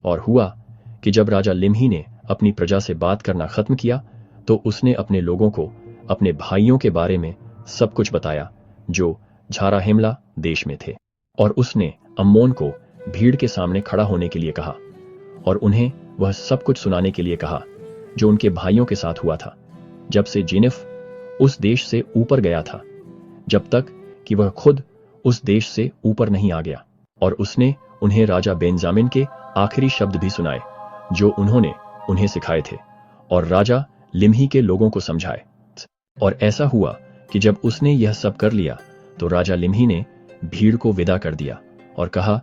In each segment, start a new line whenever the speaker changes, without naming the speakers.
और हुआ कि जब राजा लिम्ही ने अपनी प्रजा से बात करना खत्म किया तो उसने अपने लोगों को अपने भाइयों के बारे में सब कुछ बताया जो झाराहेमला देश में थे। और उसने अम्मोन को भीड़ के सामने खड़ा होने के लिए कहा और उन्हें वह सब कुछ सुनाने के लिए कहा जो उनके भाइयों के साथ हुआ था जब से जिनेफ उस देश से ऊपर गया था, जब तक कि वह खुद उस देश से ऊपर नहीं आ गया। और उसने उन्हें राजा बेंजामिन के आखिरी शब्द भी सुनाए जो उन्होंने उन्हें सिखाए थे और राजा लिम्ही के लोगों को समझाए। और ऐसा हुआ कि जब उसने यह सब कर लिया तो राजा लिम्ही ने भीड़ को विदा कर दिया और कहा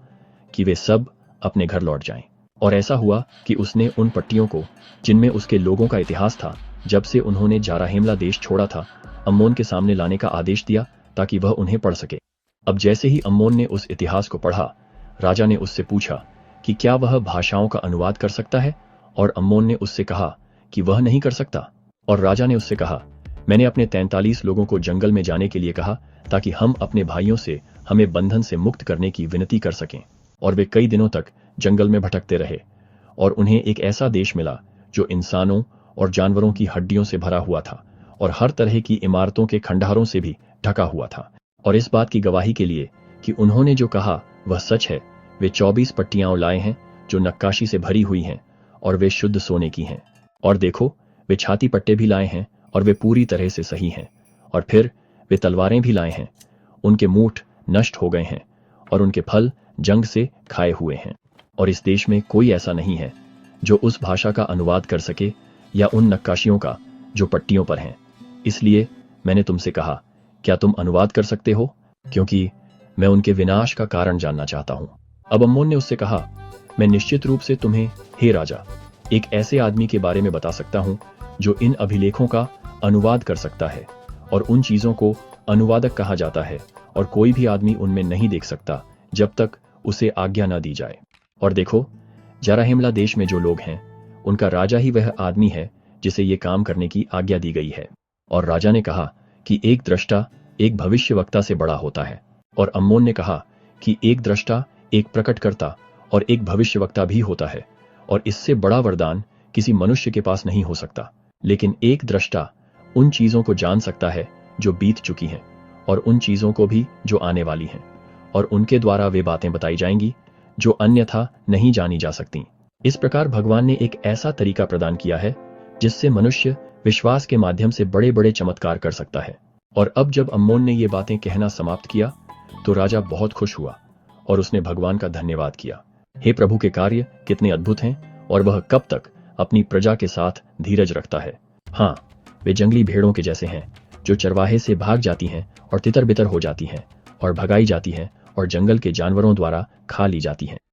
कि वे सब अपने घर लौट जाएं। और ऐसा हुआ कि उसने उन पट्टियों को जिनमें उसके लोगों का इतिहास था जब से उन्होंने झाराहेमला देश छोड़ा था अम्मोन के सामने लाने का आदेश दिया ताकि वह उन्हें पढ़ सके। अब जैसे ही अम्मोन ने उस इतिहास को पढ़ा, राजा ने उससे पूछा कि क्या वह भाषाओं का अनुवाद कर सकता है, और अम्मोन ने उससे कहा कि वह नहीं कर सकता। और राजा ने उससे कहा, मैंने अपने 43 लोगों को जंगल में जाने के लिए कहा ताकि हम अपने भाइयों से हमें बंधन से मुक्त करने की विनती कर सकें। और वे कई दिनों तक जंगल में भटकते रहे और उन्हें एक ऐसा देश मिला जो इंसानों और जानवरों की हड्डियों से भरा हुआ था और हर तरह की इमारतों के खंडहरों से भी ढका हुआ था। और इस बात की गवाही के लिए कि उन्होंने जो कहा वह सच है, वे 24 पट्टियां लाए हैं जो नक्काशी से भरी हुई हैं और वे शुद्ध सोने की हैं। और देखो, वे छाती पट्टे भी लाए हैं और वे पूरी तरह से सही हैं। और फिर वे तलवारें भी लाए हैं, उनके मूठ नष्ट हो गए हैं और उनके फल जंग से खाए हुए हैं। और इस देश में कोई ऐसा नहीं है जो उस भाषा का अनुवाद कर सके या उन नक्काशियों का जो पट्टियों पर हैं। इसलिए मैंने तुमसे कहा, क्या तुम अनुवाद कर सकते हो, क्योंकि मैं उनके विनाश का कारण जानना चाहता हूं। अब अम्मोन ने उससे कहा, मैं निश्चित रूप से तुम्हें, हे राजा, एक ऐसे आदमी के बारे में बता सकता हूं जो इन अभिलेखों का अनुवाद कर सकता है। और उन चीजों को अनुवादक कहा जाता है और कोई भी आदमी उनमें नहीं देख सकता जब तक उसे आज्ञा न दी जाए। और देखो, झाराहेमला देश में जो लोग हैं उनका राजा ही वह आदमी है जिसे ये काम करने की आज्ञा दी गई है। और राजा ने कहा कि एक दृष्टा एक भविष्यवक्ता से बड़ा होता है। और अम्मोन ने कहा कि एक दृष्टा एक प्रकटकर्ता और एक भविष्यवक्ता भी होता है, और इससे बड़ा वरदान किसी मनुष्य के पास नहीं हो सकता। लेकिन एक दृष्टा उन चीजों को जान सकता है जो बीत चुकी हैं और उन चीजों को भी जो आने वाली हैं, और उनके द्वारा वे बातें बताई जाएंगी जो अन्यथा नहीं जानी जा सकती। इस प्रकार भगवान ने एक ऐसा तरीका प्रदान किया है जिससे मनुष्य विश्वास के माध्यम से बड़े बड़े चमत्कार कर सकता है। और अब जब अम्मोन ने ये बातें कहना समाप्त किया तो राजा बहुत खुश हुआ और उसने भगवान का धन्यवाद किया। हे प्रभु के कार्य कितने अद्भुत हैं, और वह कब तक अपनी प्रजा के साथ धीरज रखता है। हाँ, वे जंगली भेड़ों के जैसे हैं जो चरवाहे से भाग जाती हैं और तितर बितर हो जाती हैं और भगाई जाती हैं और जंगल के जानवरों द्वारा खा ली जाती हैं।